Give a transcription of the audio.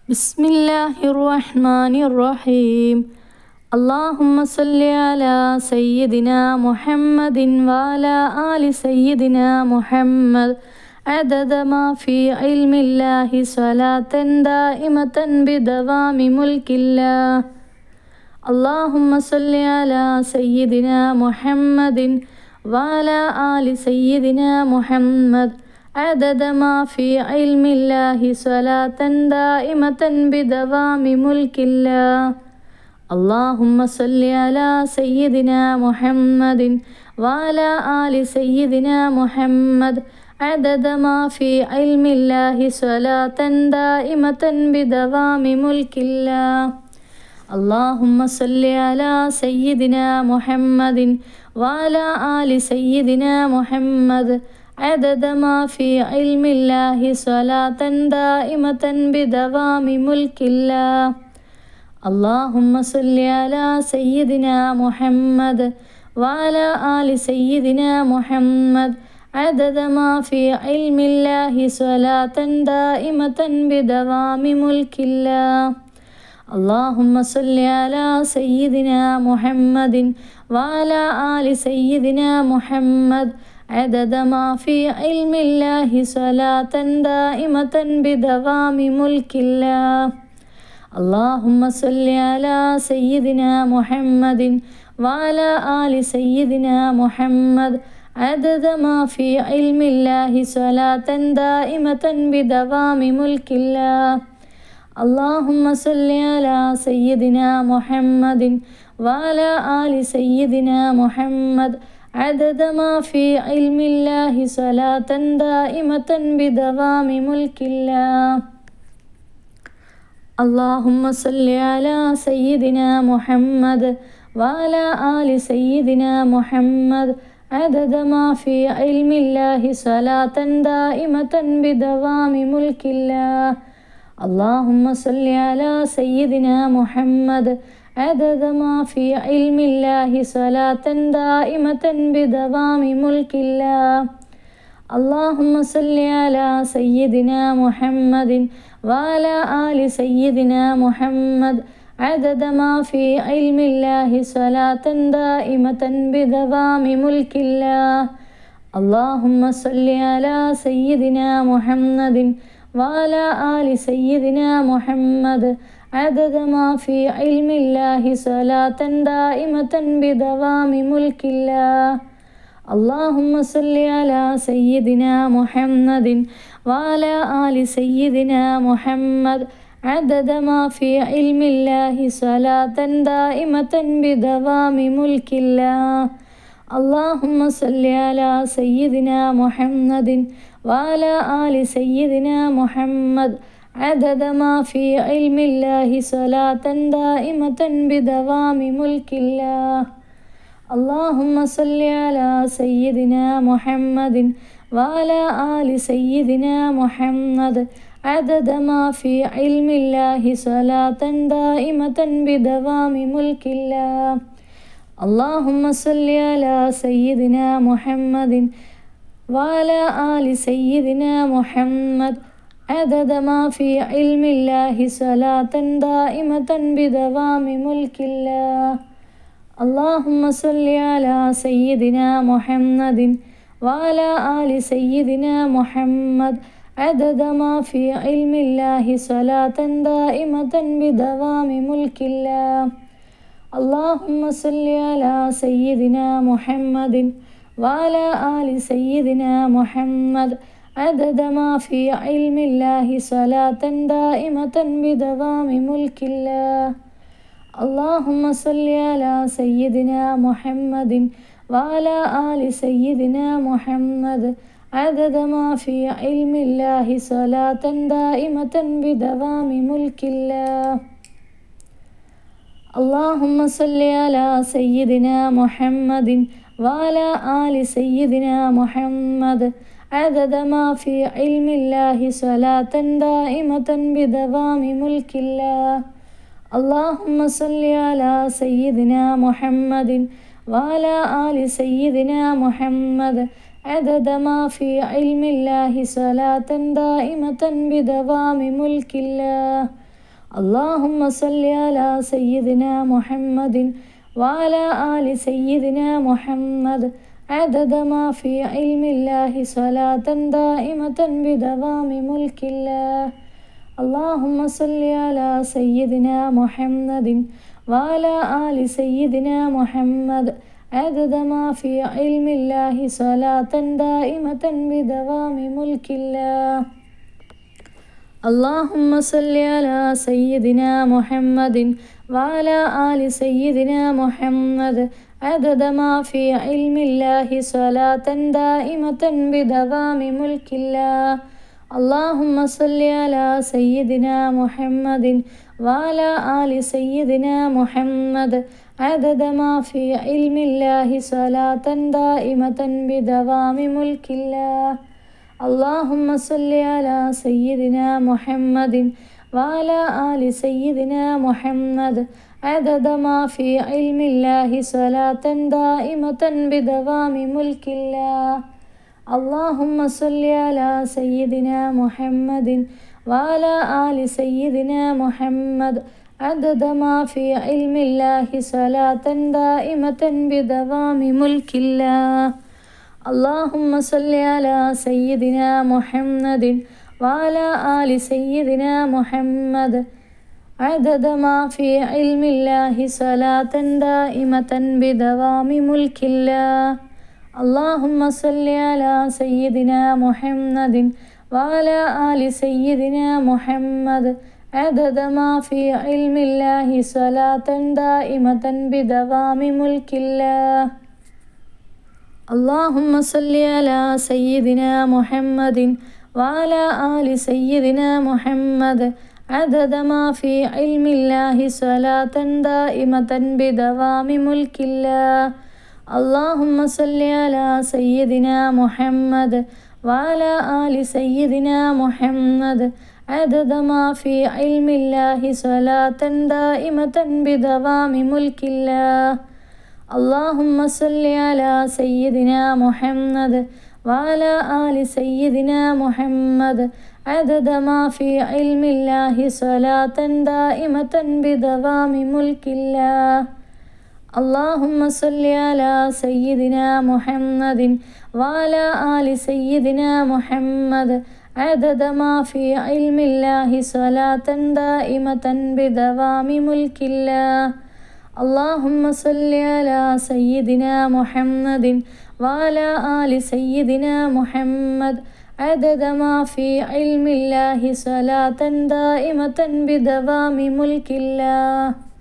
بسم الله الرحمن الرحيم. اللهم صل على سيدنا محمد وعلى آل سيدنا محمد عدد ما في علم الله صلاة دائمة بدوام ملك الله. اللهم صل على سيدنا محمد وعلى آل سيدنا محمد عدد ما في علم الله صلاة دائمة بدوام ملك الله. اللهم صل على سيدنا محمد وعلى آل سيدنا محمد عدد ما في علم الله صلاة دائمة بدوام ملك الله. اللهم صل على سيدنا محمد وعلى آل سيدنا محمد عدد ما في علم الله صلاة دائمة بدوام ملك الله. اللهم صل على سيدنا محمد وعلى آل سيدنا محمد عدد ما في علم الله صلاة دائمة بدوام ملك الله. اللهم صل على سيدنا محمد وعلى آل سيدنا محمد عدد ما في علم الله صلاة دائمة بدوام ملك الله. اللهم صل على سيدنا محمد وعلى آل سيدنا محمد عدد ما في علم الله صلاة دائمة بدوام ملك الله. اللهم صل على سيدنا محمد وعلى آل سيدنا محمد عدد ما في علم الله صلاة دائمة بدوام ملك الله. اللهم صل على سيدنا محمد وعلى آل سيدنا محمد عدد ما في علم الله صلاة دائمة بدوام ملك الله. اللهم صل على سيدنا محمد عدد ما في علم الله صلاة دائمة بدوام ملك الله. اللهم صل على سيدنا محمد وعلى آل سيدنا محمد عدد ما في علم الله صلاة دائمة بدوام ملك الله. اللهم صل على سيدنا محمد وعلى آل سيدنا محمد عدد ما في علم الله صلاة دائمة بدوام ملك الله. اللهم صل على سيدنا محمد وعلى آل سيدنا محمد عدد ما في علم الله صلاة دائمة بدوام ملك الله. اللهم صل على سيدنا محمد وعلى آل سيدنا محمد عدد ما في علم الله صلاة دائمة بدوام ملك الله. اللهم صل على سيدنا محمد وعلى آل سيدنا محمد عدد ما في علم الله صلاة دائمة بدوام ملك الله. اللهم صل على سيدنا محمد وعلى آل سيدنا محمد عدد ما في علم الله صلاة دائمة بدوام ملك الله. اللهم صل على سيدنا محمد وعلى آل سيدنا محمد عدد ما في علم الله صلاة دائمة بدوام ملك الله. اللهم صل على سيدنا محمد وعلى آل سيدنا محمد عدد ما في علم الله صلاة دائمة بدوام ملك الله. اللهم صل على سيدنا محمد وعلى آل سيدنا محمد عدد ما في علم الله صلاة دائمة بدوام ملك الله. اللهم صل على سيدنا محمد وعلى آل سيدنا محمد عدد ما في علم الله صلاة دائمة بدوام ملك الله. اللهم صل على سيدنا محمد وعلى آل سيدنا محمد عدد ما في علم الله صلاة دائمة بدوام ملك الله. اللهم صل على سيدنا محمد وعلى آل سيدنا محمد عدد ما في علم الله صلاة دائمة بدوام ملك الله. اللهم صل على سيدنا محمد وعلى آل سيدنا محمد عدد ما في علم الله صلاة دائمة بدوام ملك الله. اللهم صل على سيدنا محمد وعلى آل سيدنا محمد عدد ما في علم الله صلاة دائمة بدوام ملك الله. اللهم صل على سيدنا محمد وعلى آل سيدنا محمد عدد ما في علم الله صلاة دائمة بدوام ملك الله. اللهم صل على سيدنا محمد وعلى آل سيدنا محمد عدد ما في علم الله صلاة دائمة بدوام ملك الله. اللهم صل على سيدنا محمد وعلى آل سيدنا محمد عدد ما في علم الله صلاة دائمة بدوام ملك الله. اللهم صل على سيدنا محمد وعلى آل سيدنا محمد عدد ما في علم الله صلاة دائمة بدوام ملك الله. اللهم صل على سيدنا محمد وعلى آل سيدنا محمد عدد ما في علم الله صلاة دائمة بدوام ملك الله. اللهم صل على سيدنا محمد وعلى آل سيدنا محمد عدد ما في علم الله صلاة دائمة بدوام ملك الله. اللهم صل على سيدنا محمد وعلى آل سيدنا محمد عدد ما في علم الله صلاة دائمة بدوام ملك الله. اللهم صل على سيدنا محمد وعلى آل سيدنا محمد عدد ما في علم الله صلاة دائمة بدوام ملك الله. اللهم صل على سيدنا محمد وعلى آل سيدنا محمد عدد ما في علم الله صلاة دائمة بدوام ملك الله. اللهم صل على سيدنا محمد وعلى آل سيدنا محمد عدد ما في علم الله صلاة دائمة بدوام ملك الله.